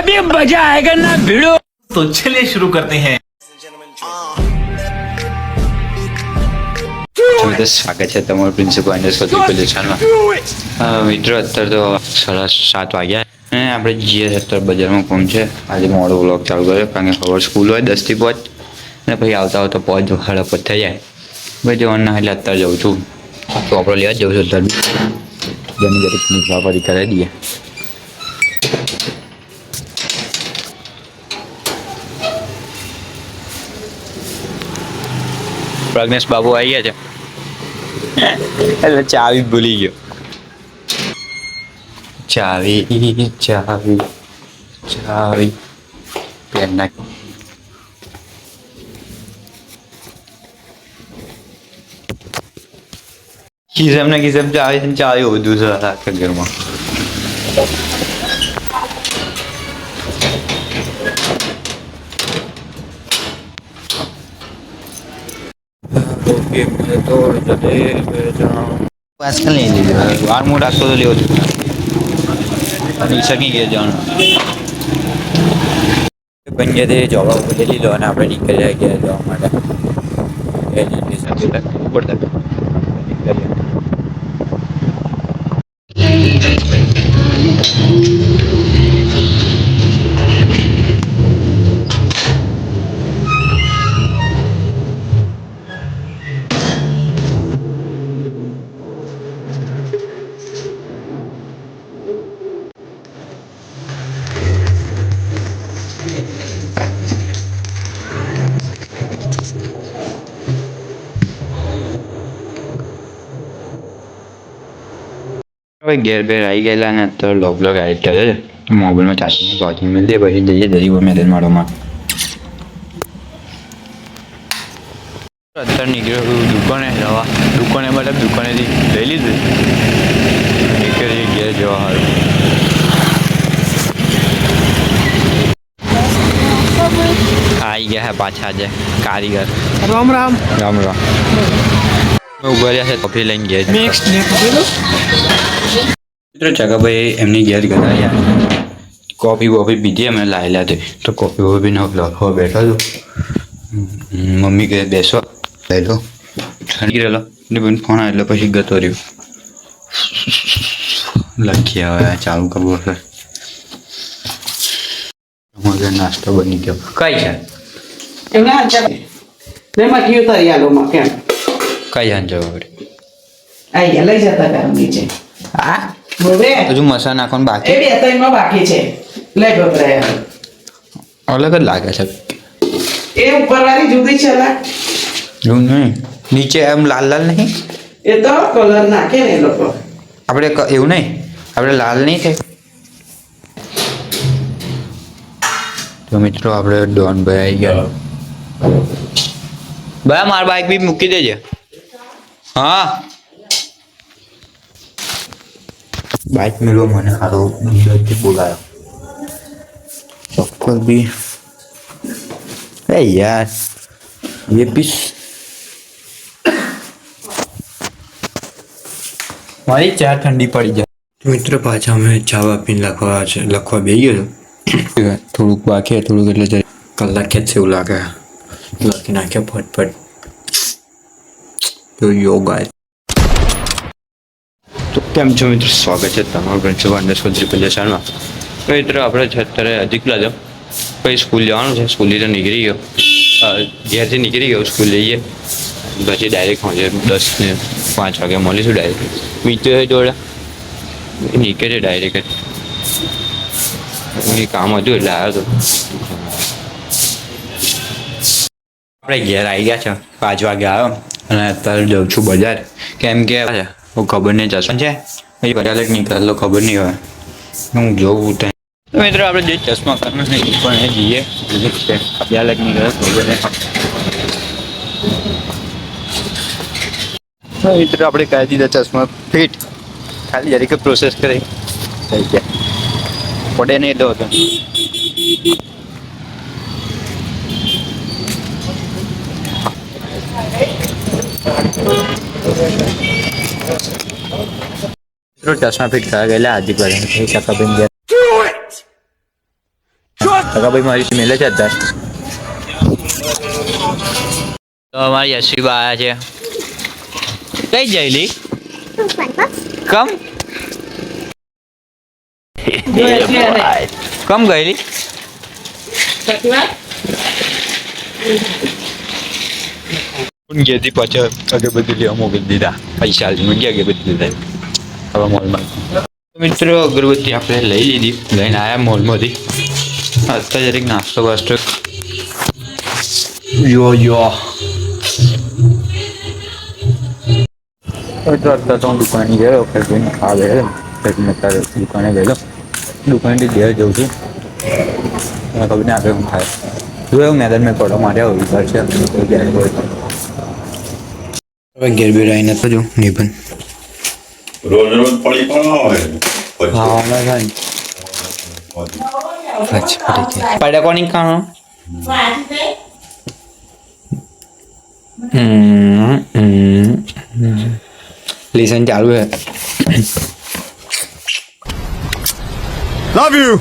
अभी मजा आएगा ना भिड़ो। तो चलिए शुरू करते हैं। સ્વાગત છે તમારું પ્રિન્સિપલ અંડરસ્કોર ત્રિપલ ચેનલમાં। મિત્રો અત્યારે તો 7:30 વાગ્યા અને આપણે જઈએ અત્યારે બજારમાં પહોંચે। આજે મોડો વ્લોગ ચાલુ કર્યો કારણ કે ખબર સ્કૂલ હોય 10 થી 5 અને પછી આવતા આવતા 5 સાડા 5 થઈ જાય। ભાઈ જવાનું ના એટલે અત્યારે જાઉં છું તો આપણે લેવા જ જાઉં છું અત્યારે જેની દરેક મુસાફરી કરી દઈએ। પ્રજ્ઞેશ બાબુ આવી ગયા છે એટલે ચાવી ભૂલી ગયો। ચાવી ચાવી ચાવી પેન નાખ ખિસમ ને ખિસમ ચાવી ચાવી બધું છે આખા ઘરમાં। તો પાછળ લઈ લીધું વાર મોટ રાખતો તો લેવો શકી ગયા જાણ પંજાબે જવા લઈ લીધો અને આપણે નીકળી ગયા જવા માટે ઘેર બેર આવી ગયેલા ને અત્યારે લોગ એડિટ કરે છે મોબાઈલમાં ચાર્જિંગ ચાર્જિંગ મિલ દે પછી જઈએ દરિયો મેદાન માળોમાં। અત્યારે નીકળ્યો દુકાને જવા દુકાને મતલબ દુકાનેથી લઈ લીધું નીકળીએ ઘેર જવા સારું। આવી ગયા હે પાછા આજે કારીગર। રામ રામ રામ રામ ઉભા રહ્યા છે કોફી લઈને ગયા। મિત્રો ચકાભાઈ એમની ઘેર ગયા કોફી વોફી પીધી અમે લાયેલા હતી તો કોફી વોફી પીને લખવા બેઠો છું। મમ્મી કહે બેસો લઈ લો ઠંડી રહેલો ને બેન ફોન આવે એટલે પછી ગતો રહ્યો લખી હવે ચાલુ કરવું હશે। અમારે નાસ્તો બની ગયો કઈ છે એમના લેમાં કયું તારી આલોમાં કેમ કઈ જાણ જવા પડે આઈ લઈ જતા કામ નીચે હા બોલે હજુ મસાલા નાખવાનું બાકી એ બે ત્રણમાં બાકી છે લઈ બપરાય અલગ જ લાગે છે એ ઉપરવાળી જુદી છે લા એવું નહીં નીચે એમ લાલ લાલ નહીં એ તો કલર નાખે ને એ લોકો આપણે એવું નહીં આપણે લાલ નહીં થાય તો મિત્રો આપણે ડોનભાઈ આવી ગયા ભાઈ મારા બાઈક બી મૂકી દેજે હા બાઈક મેળવો મને સારો અંદરથી બોલાયો ચપ્પલ બી એ યાર ये पीस મારી ચા ઠંડી પડી જાય। મિત્રો પાછા અમે ચા પીને લખવા બેસી ગયો થોડુંક બાકી થોડુંક એટલે કલાક ખેંચશે એવું લાગે લખી નાખ્યા ફટફટ તો યોગા તો કેમ છો મિત્રો સ્વાગત છે તમારું પ્રિન્સિપલ અંડરસ્કોર ત્રિપલ ચેનલમાં। તો મિત્રો આપણે અત્યારે અધિકલા જાવ પછી સ્કૂલ જવાનું છે સ્કૂલથી તો નીકળી ગયો ઘેરથી નીકળી ગયો સ્કૂલ જઈએ પછી ડાયરેક્ટ પહોંચે 10 ને 5 વાગે મળીશું ડાયરેક્ટ મિત્રો જોડે નીકળે ડાયરેક્ટ કામ હતું એટલે આવ્યો હતો આપણે ઘેર આવી ગયા છે 5 વાગે આવ્યો અને અત્યારે જાઉં છું બજાર કેમ કે ખબર નહીં ચશ્મા છે પછી બધા નીકળેલો ખબર નહીં હોય હું જોઉં તો મિત્રો આપણે જે ચશ્મા કરવાનું છે એ પણ એ જઈએ છે અભ્યા લગ નીકળે ખબર નહીં મિત્રો આપણે કહી દીધા ચશ્મા ફિટ ખાલી જરીક પ્રોસેસ કરી થઈ ગયા પડે નહીં એટલો હતો ચશ્મા ફિટ થયા ગયેલા હાર્દિક ભાઈ ચકા બની ગયા ભાઈ મારી મેલે છે અત્યારે તો અમારી યશવીબા આવ્યા છે કઈ જઈલી કમ કમ ગયેલી ઘેરથી પાછા અગરબત્તી લેવા મોકલી દીધા પૈસા લઈને ગયા અગરબત્તી લીધા હવે મોલમાં મિત્રો અગરબત્તી આપણે લઈ લીધી લઈને આવ્યા મોલમાંથી અત્યારે જરીક નાસ્તો વાસ્તો યો અત્યારે તો હું દુકાને ગયો ફેરવીને ખાવા ગયેલો ફેરવીને અત્યારે દુકાને ગયેલો દુકાનથી ઘેર જઉં છું ખબર ને આગળ હું થાય જોયું મેદાન મેં પડો માર્યા હોય વિચાર છે હવે ઘેર બેર આવીને તો જો નિબંધ રોજ રોજ પડી પણ હોય પડ્યા કોની કામ લેસન ચાલુ હે લવ યુ